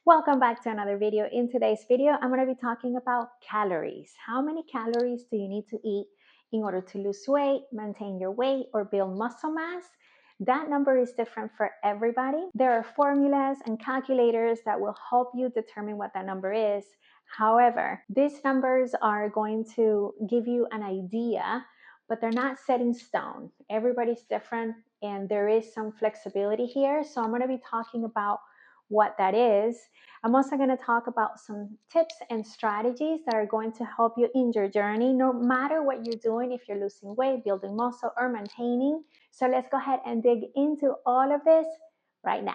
Welcome back to another video. In today's video, I'm going to be talking about calories. How many calories do you need to eat in order to lose weight, maintain your weight, or build muscle mass? That number is different for everybody. There are formulas and calculators that will help you determine what that number is. However, these numbers are going to give you an idea, but they're not set in stone. Everybody's different and there is some flexibility here. So I'm going to be talking about what that is. I'm also going to talk about some tips and strategies that are going to help you in your journey, no matter what you're doing, if you're losing weight, building muscle, or maintaining. So let's go ahead and dig into all of this right now.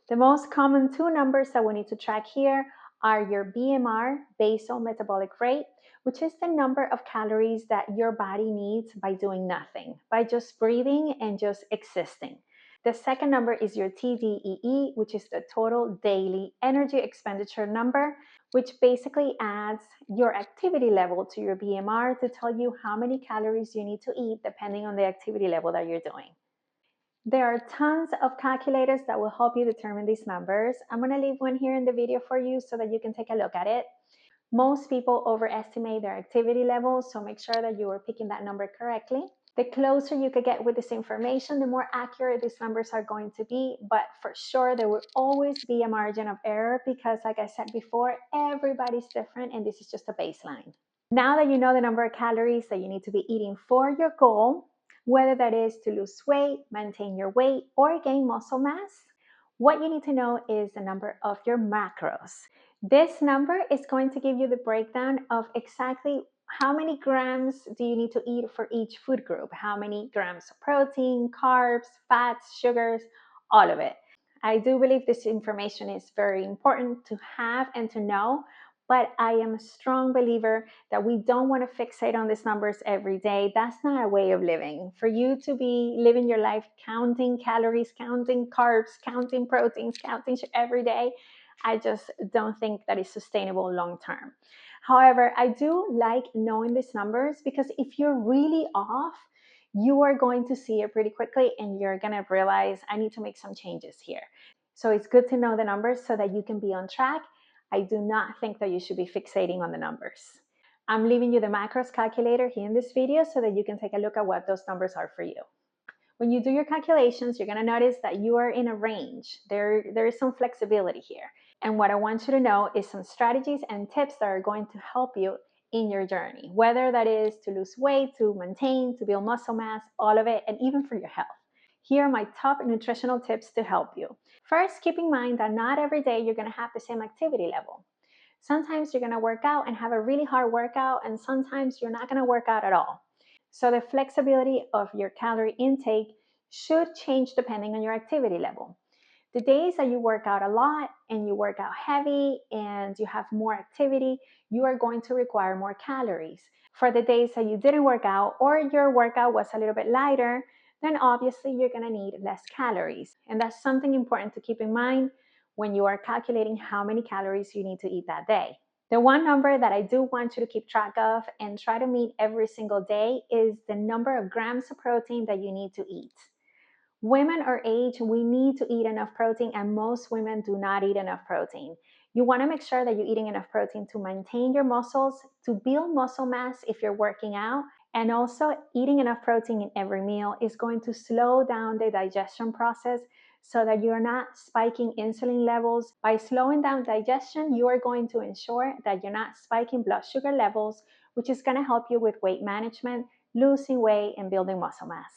The most common two numbers that we need to track here are your BMR, basal metabolic rate, which is the number of calories that your body needs by doing nothing, by just breathing and just existing. The second number is your TDEE, which is the total daily energy expenditure number, which basically adds your activity level to your BMR to tell you how many calories you need to eat depending on the activity level that you're doing. There are tons of calculators that will help you determine these numbers. I'm going to leave one here in the video for you so that you can take a look at it. Most people overestimate their activity levels, so make sure that you are picking that number correctly. The closer you could get with this information, the more accurate these numbers are going to be, but for sure there will always be a margin of error because, like I said before, everybody's different and this is just a baseline. Now that you know the number of calories that you need to be eating for your goal, whether that is to lose weight, maintain your weight, or gain muscle mass, what you need to know is the number of your macros. This number is going to give you the breakdown of exactly how many grams do you need to eat for each food group, how many grams of protein, carbs, fats, sugars, all of it. I do believe this information is very important to have and to know, but I am a strong believer that we don't want to fixate on these numbers every day. That's not a way of living. For you to be living your life counting calories, counting carbs, counting proteins, counting every day, I just don't think that is sustainable long term. However, I do like knowing these numbers because if you're really off, you are going to see it pretty quickly and you're going to realize I need to make some changes here. So it's good to know the numbers so that you can be on track. I do not think that you should be fixating on the numbers. I'm leaving you the macros calculator here in this video so that you can take a look at what those numbers are for you. When you do your calculations, you're going to notice that you are in a range. There is some flexibility here. And what I want you to know is some strategies and tips that are going to help you in your journey, whether that is to lose weight, to maintain, to build muscle mass, all of it, and even for your health. Here are my top nutritional tips to help you. First, keep in mind that not every day you're going to have the same activity level. Sometimes you're going to work out and have a really hard workout, and sometimes you're not going to work out at all. So the flexibility of your calorie intake should change depending on your activity level. The days that you work out a lot and you work out heavy and you have more activity, you are going to require more calories. For the days that you didn't work out or your workout was a little bit lighter, then obviously you're going to need less calories. And that's something important to keep in mind when you are calculating how many calories you need to eat that day. The one number that I do want you to keep track of and try to meet every single day is the number of grams of protein that you need to eat. Women our age, we need to eat enough protein, and most women do not eat enough protein. You want to make sure that you're eating enough protein to maintain your muscles, to build muscle mass if you're working out, and also eating enough protein in every meal is going to slow down the digestion process so that you're not spiking insulin levels. By slowing down digestion, you are going to ensure that you're not spiking blood sugar levels, which is going to help you with weight management, losing weight, and building muscle mass.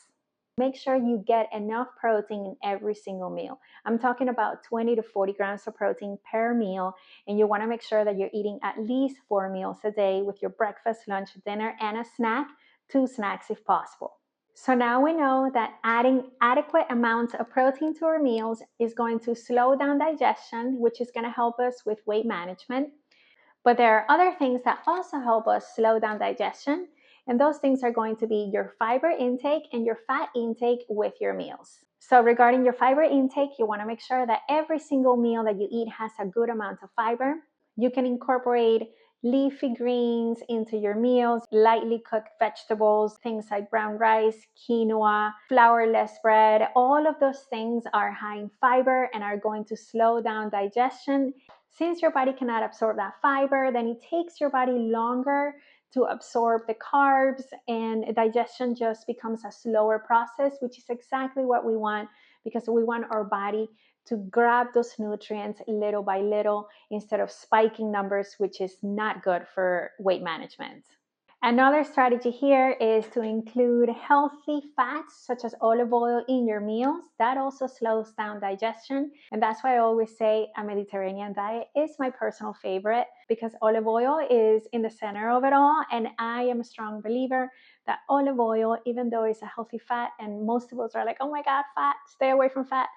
Make sure you get enough protein in every single meal. I'm talking about 20 to 40 grams of protein per meal, and you want to make sure that you're eating at least 4 meals a day with your breakfast, lunch, dinner, and a snack, 2 snacks if possible. So now we know that adding adequate amounts of protein to our meals is going to slow down digestion, which is going to help us with weight management. But there are other things that also help us slow down digestion, and those things are going to be your fiber intake and your fat intake with your meals. So regarding your fiber intake, you want to make sure that every single meal that you eat has a good amount of fiber. You can incorporate leafy greens into your meals, lightly cooked vegetables, things like brown rice, quinoa, flourless bread. All of those things are high in fiber and are going to slow down digestion. Since your body cannot absorb that fiber, then it takes your body longer to absorb the carbs, and digestion just becomes a slower process, which is exactly what we want, because we want our body to grab those nutrients little by little instead of spiking numbers, which is not good for weight management. Another strategy here is to include healthy fats such as olive oil in your meals. That also slows down digestion. And that's why I always say a Mediterranean diet is my personal favorite, because olive oil is in the center of it all. And I am a strong believer that olive oil, even though it's a healthy fat, and most of us are like, oh my God, fat, stay away from fat.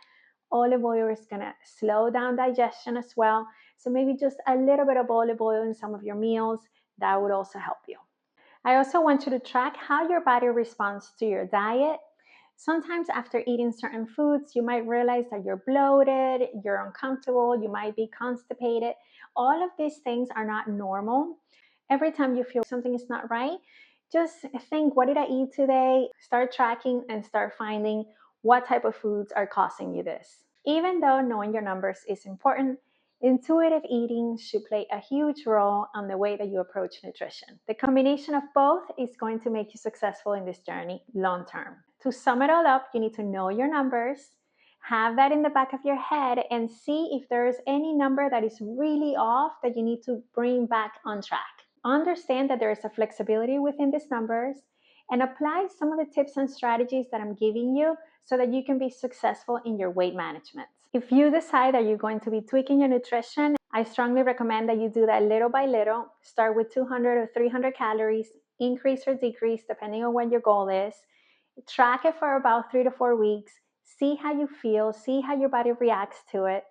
Olive oil is going to slow down digestion as well. So maybe just a little bit of olive oil in some of your meals, that would also help you. I also want you to track how your body responds to your diet. Sometimes after eating certain foods, you might realize that you're bloated, you're uncomfortable, you might be constipated. All of these things are not normal. Every time you feel something is not right, just think, what did I eat today? Start tracking and start finding what type of foods are causing you this. Even though knowing your numbers is important, intuitive eating should play a huge role on the way that you approach nutrition. The combination of both is going to make you successful in this journey long term. To sum it all up, you need to know your numbers, have that in the back of your head, and see if there is any number that is really off that you need to bring back on track. Understand that there is a flexibility within these numbers, and apply some of the tips and strategies that I'm giving you so that you can be successful in your weight management. If you decide that you're going to be tweaking your nutrition, I strongly recommend that you do that little by little. Start with 200 or 300 calories, increase or decrease depending on what your goal is. Track it for about 3 to 4 weeks. See how you feel, see how your body reacts to it.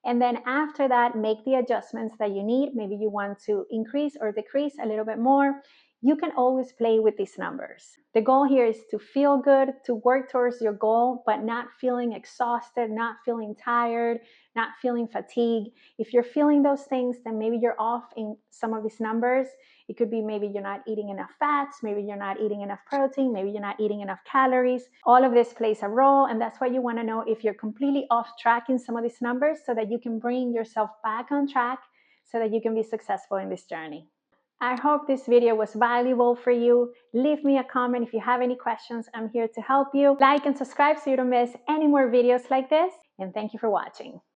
And then after that, make the adjustments that you need. Maybe you want to increase or decrease a little bit more. You can always play with these numbers. The goal here is to feel good, to work towards your goal, but not feeling exhausted, not feeling tired, not feeling fatigued. If you're feeling those things, then maybe you're off in some of these numbers. It could be maybe you're not eating enough fats, maybe you're not eating enough protein, maybe you're not eating enough calories. All of this plays a role, and that's why you want to know if you're completely off track in some of these numbers so that you can bring yourself back on track so that you can be successful in this journey. I hope this video was valuable for you. Leave me a comment if you have any questions. I'm here to help you. Like and subscribe so you don't miss any more videos like this. And thank you for watching.